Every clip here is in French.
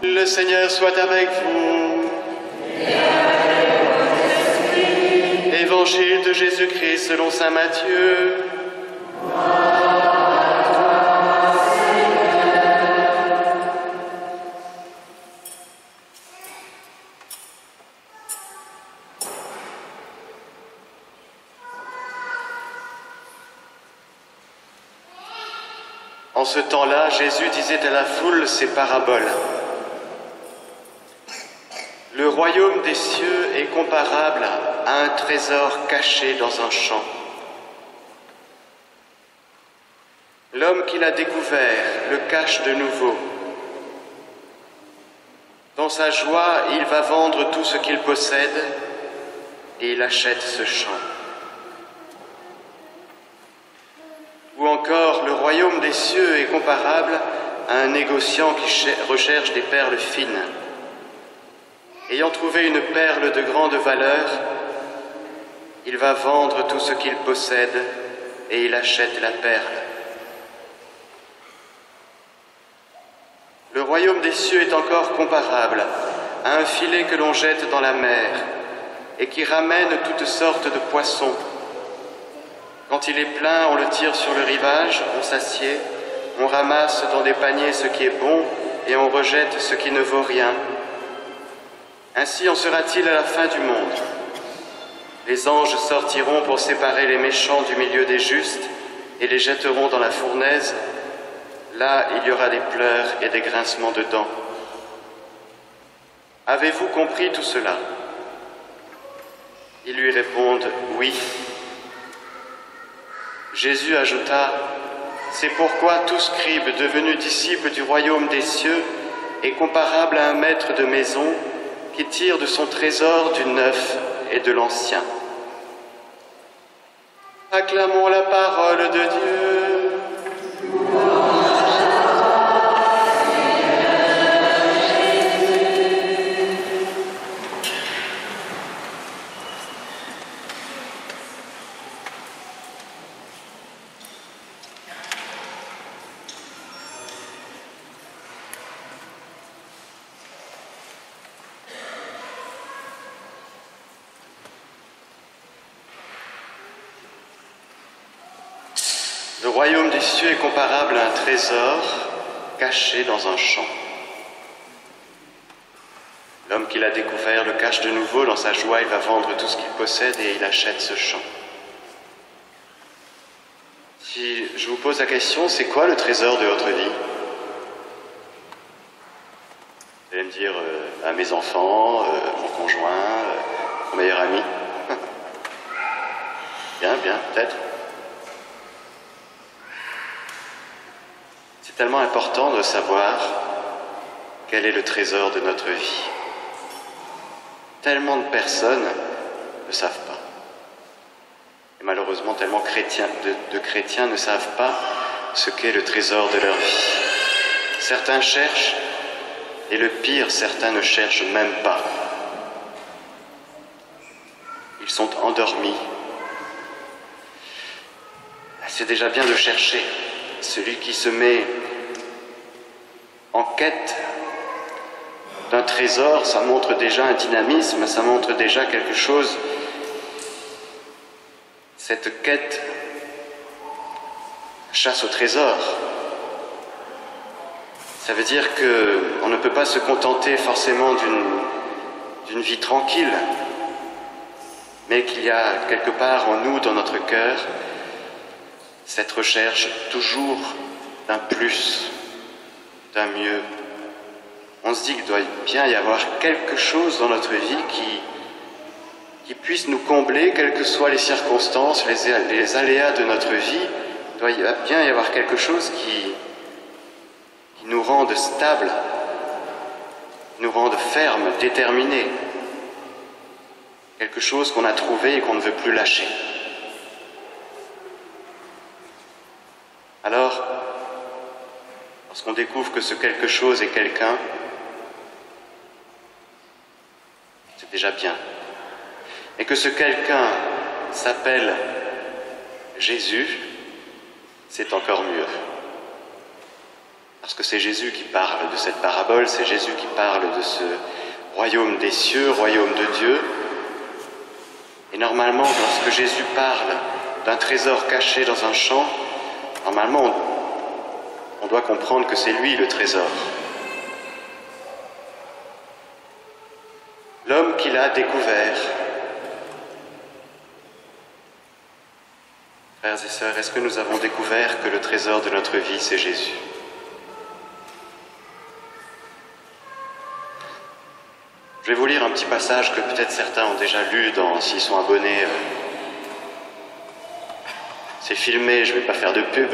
Le Seigneur soit avec vous. Évangile de Jésus-Christ selon saint Matthieu. En ce temps-là, Jésus disait à la foule ces paraboles. Le royaume des cieux est comparable à un trésor caché dans un champ. L'homme qui l'a découvert le cache de nouveau. Dans sa joie, il va vendre tout ce qu'il possède et il achète ce champ. Ou encore, le royaume des cieux est comparable à un négociant qui recherche des perles fines. Ayant trouvé une perle de grande valeur, il va vendre tout ce qu'il possède et il achète la perle. Le royaume des cieux est encore comparable à un filet que l'on jette dans la mer et qui ramène toutes sortes de poissons. Quand il est plein, on le tire sur le rivage, on s'assied, on ramasse dans des paniers ce qui est bon et on rejette ce qui ne vaut rien. Ainsi en sera-t-il à la fin du monde. Les anges sortiront pour séparer les méchants du milieu des justes et les jetteront dans la fournaise. Là, il y aura des pleurs et des grincements de dents. Avez-vous compris tout cela? Ils lui répondent « Oui ». Jésus ajouta « C'est pourquoi tout scribe devenu disciple du royaume des cieux est comparable à un maître de maison qui tire de son trésor du neuf et de l'ancien. » Acclamons la parole de Dieu. Le royaume des cieux est comparable à un trésor caché dans un champ. L'homme qui l'a découvert le cache de nouveau. Dans sa joie, il va vendre tout ce qu'il possède et il achète ce champ. Si je vous pose la question, c'est quoi le trésor de votre vie? Vous allez me dire, à mes enfants, mon conjoint, mon meilleur ami. Bien, peut-être. C'est tellement important de savoir quel est le trésor de notre vie. Tellement de personnes ne savent pas. Et malheureusement, tellement de chrétiens ne savent pas ce qu'est le trésor de leur vie. Certains cherchent, et le pire, certains ne cherchent même pas. Ils sont endormis. C'est déjà bien de chercher. Celui qui se met en quête d'un trésor, ça montre déjà un dynamisme, ça montre déjà quelque chose. Cette quête chasse au trésor. Ça veut dire qu'on ne peut pas se contenter forcément d'une vie tranquille, mais qu'il y a quelque part en nous, dans notre cœur, cette recherche toujours d'un plus, d'un mieux. On se dit qu'il doit bien y avoir quelque chose dans notre vie qui puisse nous combler, quelles que soient les circonstances, les aléas de notre vie. Il doit bien y avoir quelque chose qui nous rende stables, nous rende fermes, déterminés. Quelque chose qu'on a trouvé et qu'on ne veut plus lâcher. Alors, lorsqu'on découvre que ce quelque chose est quelqu'un, c'est déjà bien. Et que ce quelqu'un s'appelle Jésus, c'est encore mieux. Parce que c'est Jésus qui parle de cette parabole, c'est Jésus qui parle de ce royaume des cieux, royaume de Dieu. Et normalement, lorsque Jésus parle d'un trésor caché dans un champ, normalement, on doit comprendre que c'est lui le trésor. L'homme qu'il a découvert. Frères et sœurs, est-ce que nous avons découvert que le trésor de notre vie, c'est Jésus ? Je vais vous lire un petit passage que peut-être certains ont déjà lu s'ils sont abonnés. C'est filmé, je ne vais pas faire de pub,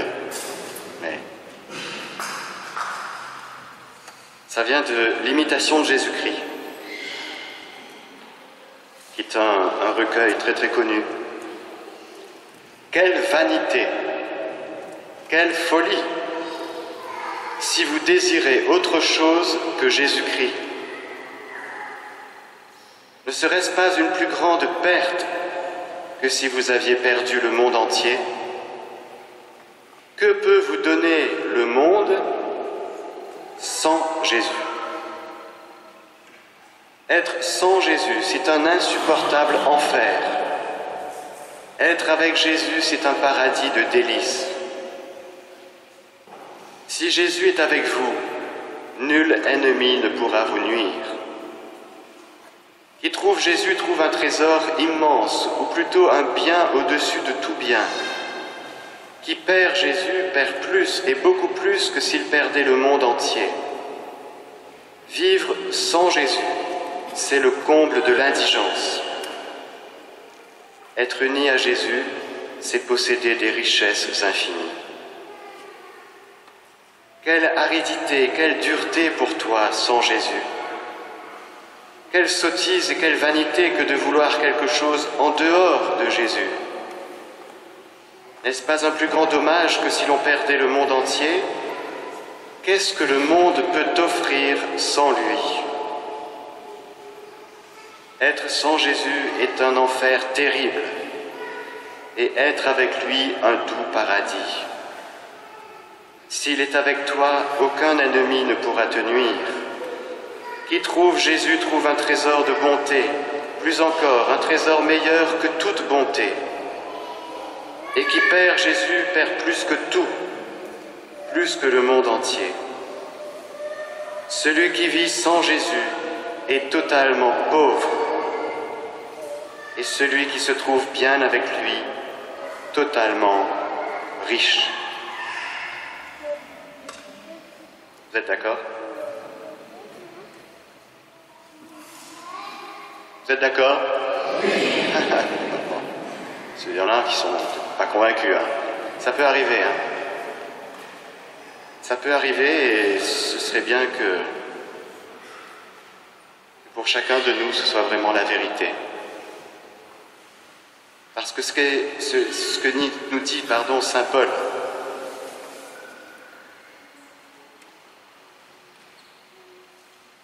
mais ça vient de l'Imitation de Jésus-Christ, qui est un recueil très très connu. Quelle vanité, quelle folie, si vous désirez autre chose que Jésus-Christ. Ne serait-ce pas une plus grande perte que si vous aviez perdu le monde entier ? Que peut vous donner le monde sans Jésus ? Être sans Jésus, c'est un insupportable enfer. Être avec Jésus, c'est un paradis de délices. Si Jésus est avec vous, nul ennemi ne pourra vous nuire. Qui trouve Jésus trouve un trésor immense, ou plutôt un bien au-dessus de tout bien. Qui perd Jésus perd plus et beaucoup plus que s'il perdait le monde entier. Vivre sans Jésus, c'est le comble de l'indigence. Être uni à Jésus, c'est posséder des richesses infinies. Quelle aridité, quelle dureté pour toi sans Jésus. Quelle sottise et quelle vanité que de vouloir quelque chose en dehors de Jésus. N'est-ce pas un plus grand dommage que si l'on perdait le monde entier ? Qu'est-ce que le monde peut t'offrir sans lui ? Être sans Jésus est un enfer terrible, et être avec lui un doux paradis. S'il est avec toi, aucun ennemi ne pourra te nuire. Qui trouve Jésus trouve un trésor de bonté, plus encore, un trésor meilleur que toute bonté. Et qui perd Jésus perd plus que tout, plus que le monde entier. Celui qui vit sans Jésus est totalement pauvre, et celui qui se trouve bien avec lui, totalement riche. Vous êtes d'accord ? Vous êtes d'accord ? Oui. Il y en a qui sont pas convaincus. Hein. Ça peut arriver. Hein. Ça peut arriver et ce serait bien que pour chacun de nous, ce soit vraiment la vérité. Parce que ce que nous dit Saint Paul,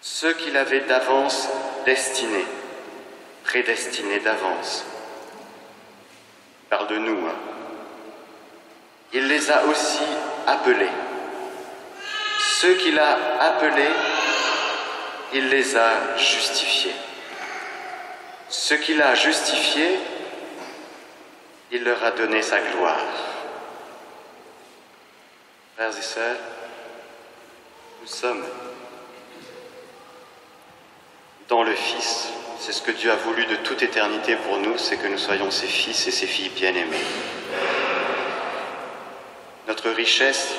ceux qu'il avait d'avance destinés, prédestinés d'avance, il parle de nous, hein. Il les a aussi appelés. Ceux qu'il a appelés, il les a justifiés. Ceux qu'il a justifiés, il leur a donné sa gloire. Frères et sœurs, nous sommes dans le Fils. C'est ce que Dieu a voulu de toute éternité pour nous, c'est que nous soyons ses fils et ses filles bien-aimés. Notre richesse,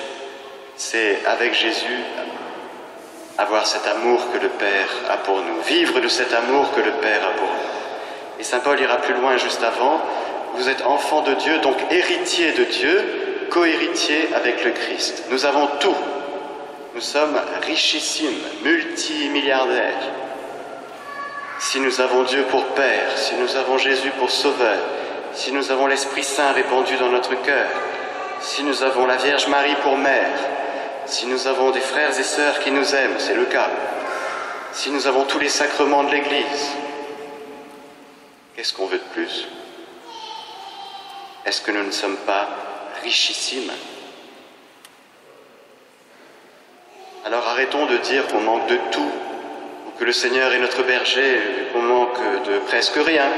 c'est avec Jésus avoir cet amour que le Père a pour nous, vivre de cet amour que le Père a pour nous. Et Saint Paul ira plus loin juste avant, vous êtes enfants de Dieu, donc héritiers de Dieu, co-héritiers avec le Christ. Nous avons tout. Nous sommes richissimes, multimilliardaires. Si nous avons Dieu pour Père, si nous avons Jésus pour Sauveur, si nous avons l'Esprit Saint répandu dans notre cœur, si nous avons la Vierge Marie pour mère, si nous avons des frères et sœurs qui nous aiment, c'est le cas, si nous avons tous les sacrements de l'Église, qu'est-ce qu'on veut de plus ? Est-ce que nous ne sommes pas richissimes ? Alors arrêtons de dire qu'on manque de tout, ou que le Seigneur est notre berger, qu'on manque de presque rien.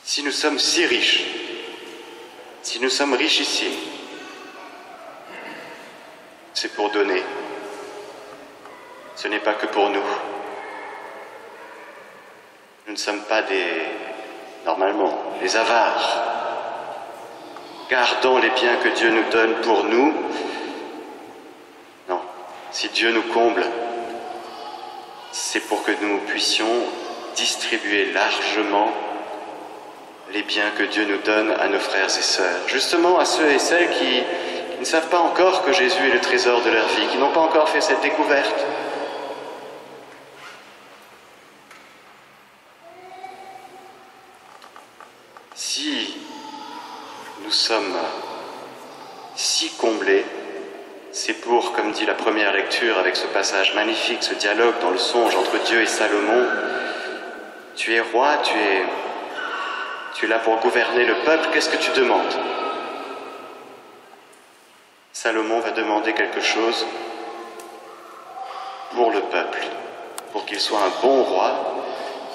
Si nous sommes si riches, si nous sommes richissimes, c'est pour donner. Ce n'est pas que pour nous. Nous ne sommes pas normalement, des avares. Gardons les biens que Dieu nous donne pour nous. Non, si Dieu nous comble, c'est pour que nous puissions distribuer largement les biens que Dieu nous donne à nos frères et sœurs. Justement à ceux et celles qui ne savent pas encore que Jésus est le trésor de leur vie, qui n'ont pas encore fait cette découverte. Si nous sommes si comblés, c'est pour, comme dit la première lecture avec ce passage magnifique, ce dialogue dans le songe entre Dieu et Salomon, tu es roi, tu es là pour gouverner le peuple, qu'est-ce que tu demandes? Salomon va demander quelque chose pour le peuple, pour qu'il soit un bon roi,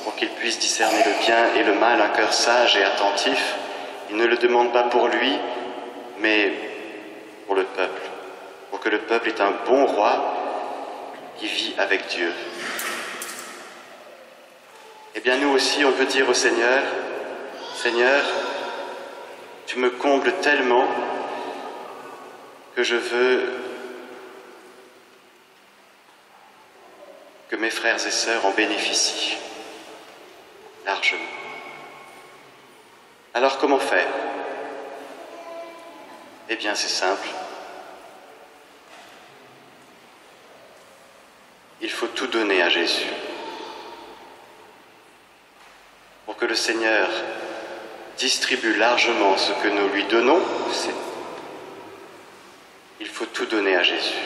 pour qu'il puisse discerner le bien et le mal, un cœur sage et attentif. Il ne le demande pas pour lui, mais pour le peuple, pour que le peuple ait un bon roi qui vit avec Dieu. Eh bien nous aussi, on peut dire au Seigneur, Seigneur, tu me combles tellement que je veux que mes frères et sœurs en bénéficient largement. Alors comment faire? Eh bien c'est simple. Il faut tout donner à Jésus. Pour que le Seigneur distribue largement ce que nous lui donnons, il faut tout donner à Jésus.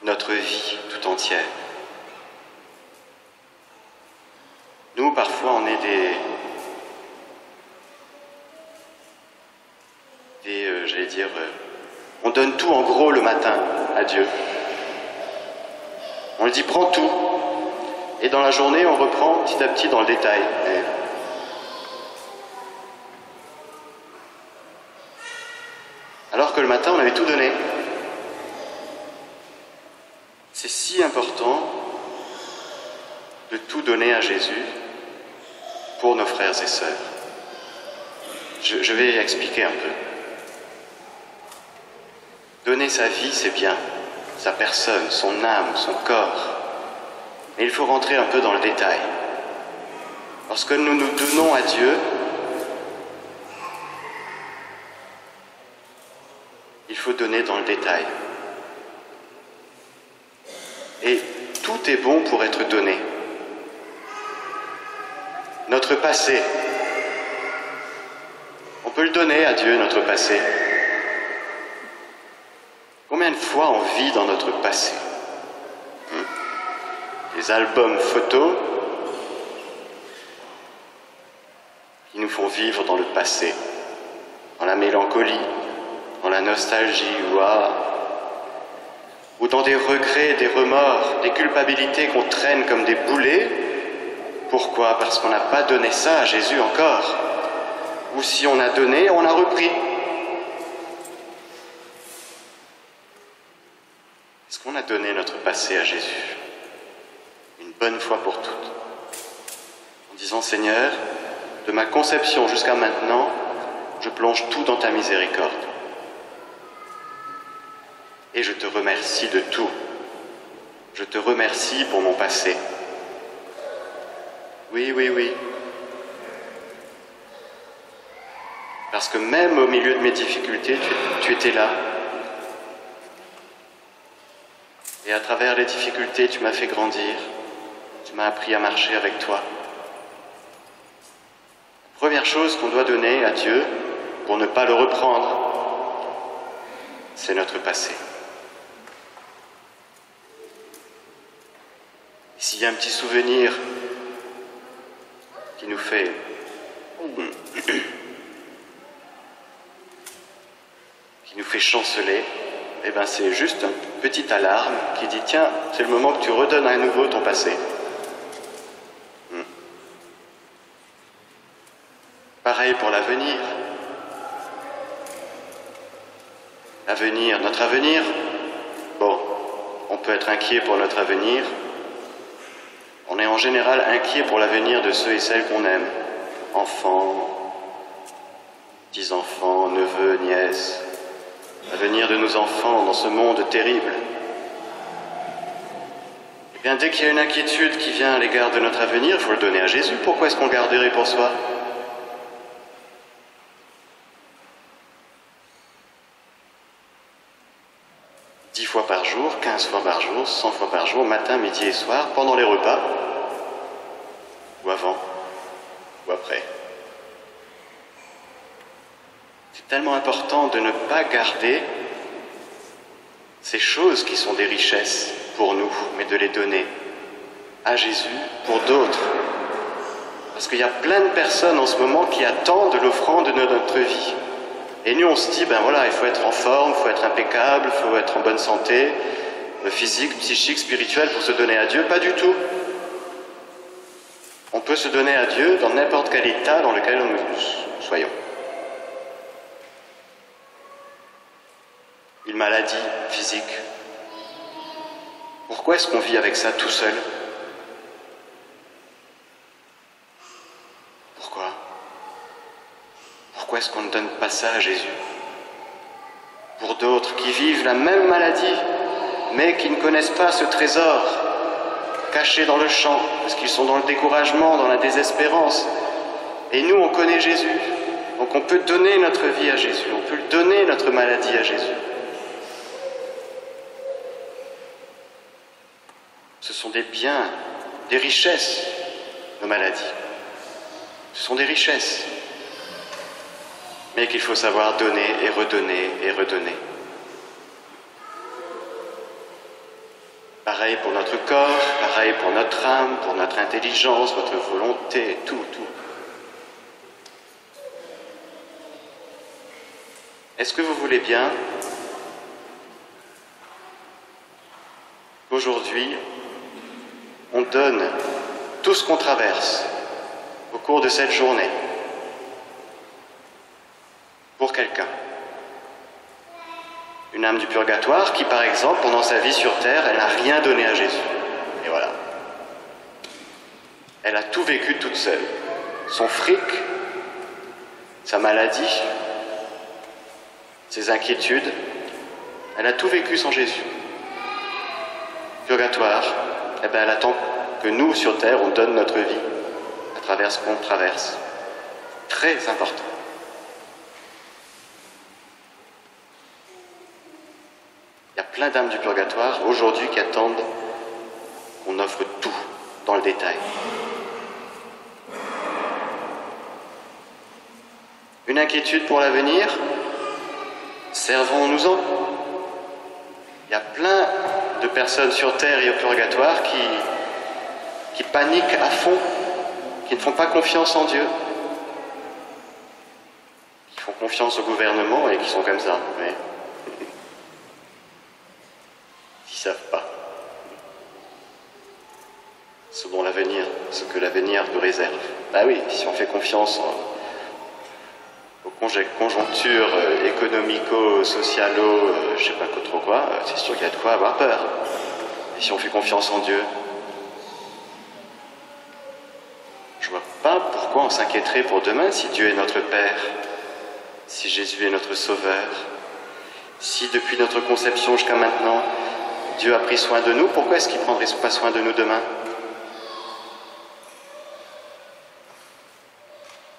Notre vie tout entière. Nous, parfois, on est on donne tout en gros le matin à Dieu. On lui dit, prends tout. Et dans la journée, on reprend petit à petit dans le détail. Alors que le matin, on avait tout donné. C'est si important de tout donner à Jésus pour nos frères et sœurs. Je vais expliquer un peu. Donner sa vie, c'est bien. Sa personne, son âme, son corps. Mais il faut rentrer un peu dans le détail. Lorsque nous nous donnons à Dieu, il faut donner dans le détail. Et tout est bon pour être donné. Notre passé, on peut le donner à Dieu, notre passé. Combien de fois on vit dans notre passé? Des albums photos qui nous font vivre dans le passé, dans la mélancolie, dans la nostalgie, ou dans des regrets, des remords, des culpabilités qu'on traîne comme des boulets. Pourquoi? Parce qu'on n'a pas donné ça à Jésus encore. Ou si on a donné, on a repris. Est-ce qu'on a donné notre passé à Jésus? Une bonne fois pour toutes. En disant, Seigneur, de ma conception jusqu'à maintenant, je plonge tout dans ta miséricorde. Et je te remercie de tout. Je te remercie pour mon passé. Oui, oui, oui. Parce que même au milieu de mes difficultés, tu étais là. Et à travers les difficultés, tu m'as fait grandir. Tu m'as appris à marcher avec toi. La première chose qu'on doit donner à Dieu, pour ne pas le reprendre, c'est notre passé. S'il y a un petit souvenir qui nous fait qui nous fait chanceler, eh ben c'est juste une petite alarme qui dit tiens, c'est le moment que tu redonnes à nouveau ton passé. Pareil pour l'avenir. L'avenir, notre avenir, bon, on peut être inquiet pour notre avenir. On est en général inquiet pour l'avenir de ceux et celles qu'on aime. Enfants, petits-enfants, neveux, nièces. L'avenir de nos enfants dans ce monde terrible. Eh bien, dès qu'il y a une inquiétude qui vient à l'égard de notre avenir, il faut le donner à Jésus. Pourquoi est-ce qu'on le garderait pour soi ? Fois par jour, 15 fois par jour, 100 fois par jour, matin, midi et soir, pendant les repas, ou avant, ou après. C'est tellement important de ne pas garder ces choses qui sont des richesses pour nous, mais de les donner à Jésus pour d'autres. Parce qu'il y a plein de personnes en ce moment qui attendent l'offrande de notre vie. Et nous, on se dit, ben voilà, il faut être en forme, il faut être impeccable, il faut être en bonne santé, physique, psychique, spirituelle, pour se donner à Dieu. Pas du tout. On peut se donner à Dieu dans n'importe quel état dans lequel nous soyons. Une maladie physique. Pourquoi est-ce qu'on vit avec ça tout seul ? Pourquoi est-ce qu'on ne donne pas ça à Jésus ? Pour d'autres qui vivent la même maladie, mais qui ne connaissent pas ce trésor caché dans le champ, parce qu'ils sont dans le découragement, dans la désespérance. Et nous, on connaît Jésus, donc on peut donner notre vie à Jésus, on peut donner notre maladie à Jésus. Ce sont des biens, des richesses, nos maladies. Ce sont des richesses. Mais qu'il faut savoir donner et redonner et redonner. Pareil pour notre corps, pareil pour notre âme, pour notre intelligence, notre volonté, tout. Est-ce que vous voulez bien qu'aujourd'hui, on donne tout ce qu'on traverse au cours de cette journée pour quelqu'un. Une âme du purgatoire qui, par exemple, pendant sa vie sur Terre, elle n'a rien donné à Jésus. Et voilà. Elle a tout vécu toute seule. Son fric, sa maladie, ses inquiétudes, elle a tout vécu sans Jésus. Purgatoire, eh bien, elle attend que nous, sur Terre, on donne notre vie à travers ce qu'on traverse. Très important. Il y a plein d'âmes du purgatoire aujourd'hui qui attendent qu'on offre tout dans le détail. Une inquiétude pour l'avenir ? Servons-nous-en. Il y a plein de personnes sur Terre et au purgatoire qui paniquent à fond, qui ne font pas confiance en Dieu, qui font confiance au gouvernement et qui sont comme ça, mais qui ne savent pas ce que l'avenir nous réserve. Bah oui, si on fait confiance aux conjonctures économico-socialo, je sais pas trop quoi, c'est sûr qu'il y a de quoi avoir peur. Et si on fait confiance en Dieu, je vois pas pourquoi on s'inquiéterait pour demain si Dieu est notre Père, si Jésus est notre Sauveur, si depuis notre conception jusqu'à maintenant, Dieu a pris soin de nous, pourquoi est-ce qu'il ne prendrait pas soin de nous demain ?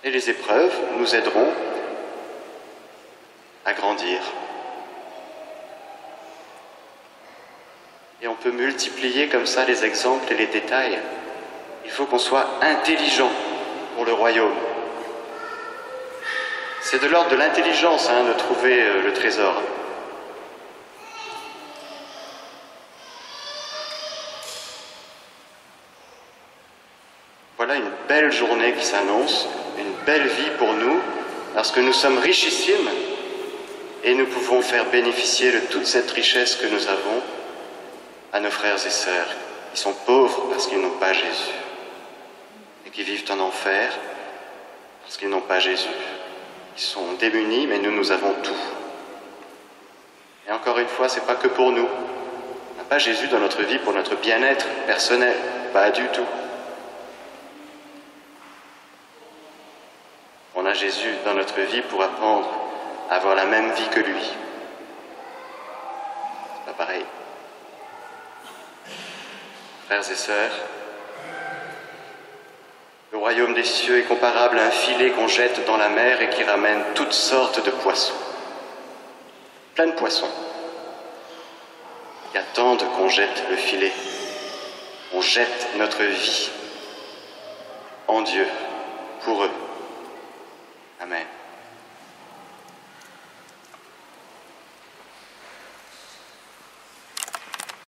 Et les épreuves nous aideront à grandir. Et on peut multiplier comme ça les exemples et les détails. Il faut qu'on soit intelligent pour le royaume. C'est de l'ordre de l'intelligence de trouver le trésor. Voilà une belle journée qui s'annonce. une belle vie pour nous, parce que nous sommes richissimes et nous pouvons faire bénéficier de toute cette richesse que nous avons à nos frères et sœurs qui sont pauvres parce qu'ils n'ont pas Jésus et qui vivent en enfer parce qu'ils n'ont pas Jésus. Ils sont démunis, mais nous avons tout. Et encore une fois, ce n'est pas que pour nous. On n'a pas Jésus dans notre vie pour notre bien-être personnel, pas du tout. On a Jésus dans notre vie pour apprendre à avoir la même vie que lui. C'est pas pareil. Frères et sœurs, le royaume des cieux est comparable à un filet qu'on jette dans la mer et qui ramène toutes sortes de poissons. Plein de poissons. Qui attendent qu'on jette le filet. On jette notre vie en Dieu, pour eux.